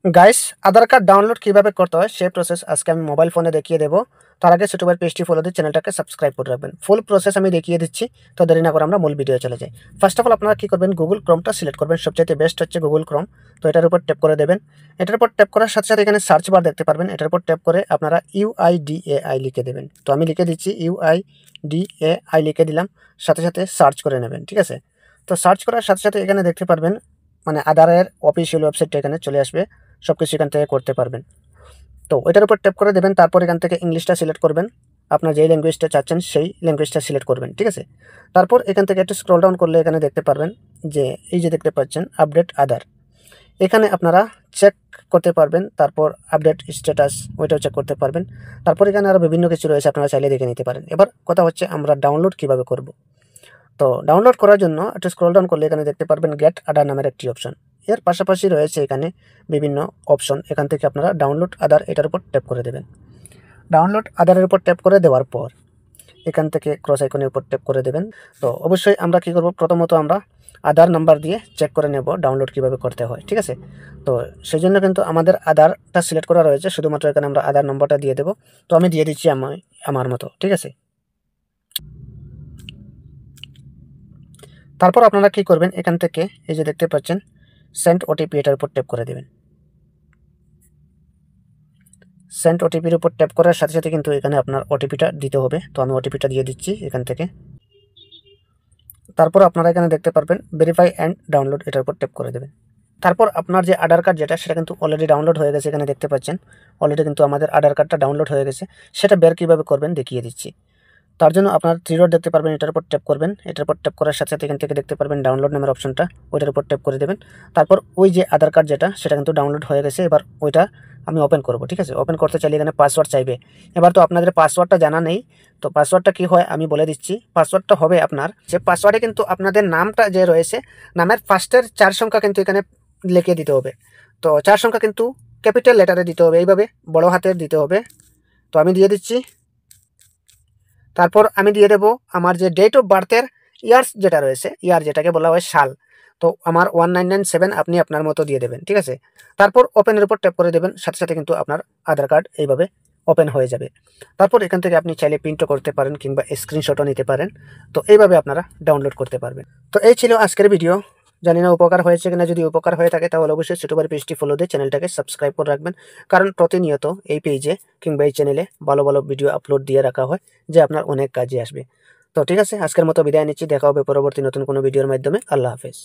Guys, আধার card download কিভাবে করতে হয় সেই প্রসেস আজকে আমি মোবাইল ফোনে দেখিয়ে দেবো। তার আগে ছোটবার পেজটি ফলো দিয়ে চ্যানেলটাকে সাবস্ক্রাইব করে রাখবেন। ফুল প্রসেস আমি দেখিয়ে দিচ্ছি, তো দেরি না করে আমরা মূল ভিডিও চলে যাই। ফার্স্ট অফ অল আপনারা কি করবেন, গুগল ক্রোমটা সিলেক্ট করবেন। সবচেয়ে বেস্ট হচ্ছে গুগল ক্রোম। তো এটার উপর ট্যাপ করে দেবেন। এটার উপর ট্যাপ করার সাথে সাথে এখানে সার্চ বার দেখতে পারবেন। এটার উপর ট্যাপ করে আপনারা UIDAI লিখে দেবেন। তো আমি লিখে দিচ্ছি UIDAI লিখে দিলাম, সাথে সাথে সার্চ করে নেবেন। ঠিক আছে, তো সার্চ করার সাথে সাথে এখানে দেখতে পারবেন মানে আধারের অফিসিয়াল ওয়েবসাইটটা এখানে চলে আসবে। সব কিছু এখান থেকে করতে পারবেন। তো এটার উপর ট্যাপ করে দেবেন। তারপর এখান থেকে ইংলিশটা সিলেক্ট করবেন। আপনার যেই ল্যাঙ্গুয়েজটা চাচ্ছেন সেই ল্যাঙ্গুয়েজটা সিলেক্ট করবেন। ঠিক আছে, তারপর এখান থেকে একটু স্ক্রল ডাউন করলে এখানে দেখতে পারবেন যে এই যে দেখতে পাচ্ছেন আপডেট আধার, এখানে আপনারা চেক করতে পারবেন। তারপর আপডেট স্ট্যাটাস ওইটাও চেক করতে পারবেন। তারপর এখানে আরও বিভিন্ন কিছু রয়েছে, আপনারা চাইলে দেখে নিতে পারেন। এবার কথা হচ্ছে আমরা ডাউনলোড কিভাবে করব। তো ডাউনলোড করার জন্য একটু স্ক্রল ডাউন করলে এখানে দেখতে পারবেন গেট আধার নামের একটি অপশন। এর পাশাপাশি রয়েছে এখানে বিভিন্ন অপশন। এখান থেকে আপনারা ডাউনলোড আধার এটার উপর ট্যাপ করে দেবেন। ডাউনলোড আধারের উপর ট্যাপ করে দেওয়ার পর এখান থেকে ক্রস আইকনের উপর ট্যাপ করে দেবেন। তো অবশ্যই আমরা কি করব, প্রথমত আমরা আধার নাম্বার দিয়ে চেক করে নেব ডাউনলোড কিভাবে করতে হয়। ঠিক আছে, তো সেই জন্য কিন্তু আমাদের আধারটা সিলেক্ট করা রয়েছে, শুধুমাত্র এখানে আমরা আধার নম্বরটা দিয়ে দেবো। তো আমি দিয়ে দিচ্ছি আমার মতো। ঠিক আছে, তারপর আপনারা কি করবেন, এখান থেকে এই যে দেখতে পাচ্ছেন সেন্ড ওটিপি, এটার উপর ট্যাপ করে দেবেন। সেন্ড ওটিপির উপর ট্যাপ করার সাথে সাথে কিন্তু এখানে আপনার ওটিপিটা দিতে হবে। তো আমি ওটিপিটা দিয়ে দিচ্ছি এখান থেকে। তারপর আপনারা এখানে দেখতে পারবেন ভেরিফাই অ্যান্ড ডাউনলোড, এটার উপর ট্যাপ করে দেবেন। তারপর আপনার যে আধার কার্ড যেটা সেটা কিন্তু অলরেডি ডাউনলোড হয়ে গেছে। এখানে দেখতে পাচ্ছেন অলরেডি কিন্তু আমাদের আধার কার্ডটা ডাউনলোড হয়ে গেছে। সেটা বের কীভাবে করবেন দেখিয়ে দিচ্ছি। তার জন্য আপনার থ্রি ডট দেখতে পারবেন, এটার উপর ট্যাপ করবেন। এটার উপর ট্যাপ করার সাথে সাথে এখান থেকে দেখতে পারবেন ডাউনলোড নামের অপশনটা, ওইটার উপর ট্যাপ করে দেবেন। তারপর ওই যে আধার কার্ড যেটা সেটা কিন্তু ডাউনলোড হয়ে গেছে। এবার ওইটা আমি ওপেন করব। ঠিক আছে, ওপেন করতে চাইলে এখানে পাসওয়ার্ড চাইবে। এবার তো আপনাদের পাসওয়ার্ডটা জানা নেই, তো পাসওয়ার্ডটা কী হয় আমি বলে দিচ্ছি। পাসওয়ার্ডটা হবে আপনার যে পাসওয়ার্ডে কিন্তু আপনাদের নামটা যে রয়েছে, নামের ফার্স্টের 4 সংখ্যা কিন্তু এখানে লিখে দিতে হবে। তো 4 সংখ্যা কিন্তু ক্যাপিটাল লেটারে দিতে হবে, এইভাবে বড় হাতের দিতে হবে। তো আমি দিয়ে দিচ্ছি। তারপর আমি দিয়ে দেবো আমার যে ডেট অফ বার্থের ইয়ার্স যেটা রয়েছে, ইয়ার যেটাকে বলা হয় সাল। তো আমার 1997 আপনি আপনার মতো দিয়ে দেবেন। ঠিক আছে, তারপর ওপেনের উপর ট্যাপ করে দেবেন। সাথে সাথে কিন্তু আপনার আধার কার্ড এইভাবে ওপেন হয়ে যাবে। তারপর এখান থেকে আপনি চাইলে প্রিন্টও করতে পারেন কিংবা স্ক্রিনশটও নিতে পারেন। তো এইভাবে আপনারা ডাউনলোড করতে পারবেন। তো এই ছিল আজকের ভিডিও। জানি না উপকার হয়েছে কিনা। যদি উপকার হয়ে থাকে তাহলে অবশ্যই ছোটবার পেজটি ফলো দিয়ে চ্যানেলটাকে সাবস্ক্রাইব করে রাখবেন, কারণ প্রতিনিয়ত এই পেজে কিংবা এই চ্যানেলে ভালো ভালো ভিডিও আপলোড দিয়ে রাখা হয় যে আপনার অনেক কাজে আসবে। তো ঠিক আছে, আজকের মতো বিদায় নিচ্ছি। দেখা হবে পরবর্তী নতুন কোনো ভিডিওর মাধ্যমে। আল্লাহ হাফেজ।